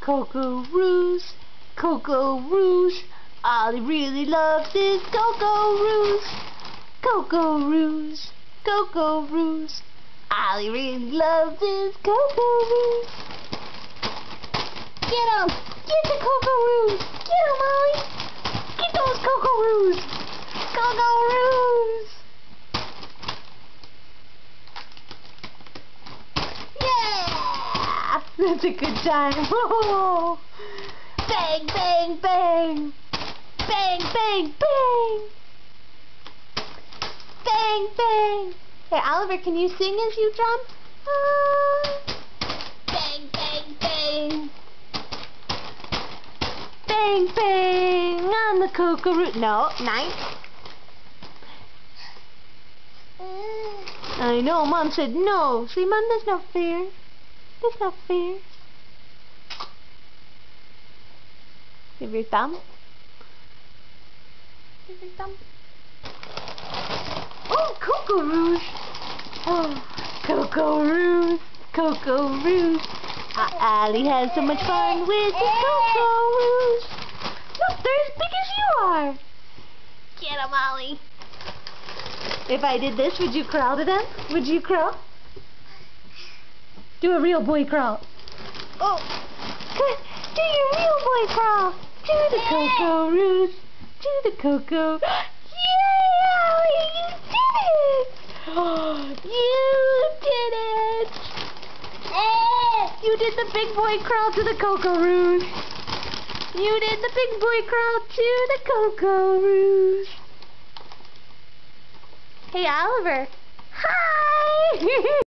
Coco Roos, Coco Roos. Ollie really loves his Coco Roos. Coco Roos, Coco Roos. Ollie really loves his Coco Roos. Get him! Get the Coco Roos! Get him, Ollie! Get those Coco Roos! Coco Roos! Yeah! That's a good time. Oh. Bang, bang, bang! Bang, bang, bang! Bang, bang! Hey, Oliver, can you sing as you jump? Bang, bang, bang! Bang, bang! On the Coco Root. No, nice. I know, Mom said no. See, Mom, that's not fair. That's not fair. Give your thumb. Give your thumb. Oh, Coco Roos! Oh, Coco Roos! Coco Roos! Ollie has so much fun with his Coco Roos! Look, they're as big as you are! Get 'em, Ollie! If I did this, would you crawl to them? Would you crawl? Do a real boy crawl. Oh! Do your real boy crawl! To the Coco Roos! To the Coco... Yay, Ollie! You did it! You did the big boy crawl to the Coco Roos. You did the big boy crawl to the Coco Roos. Hey, Oliver. Hi!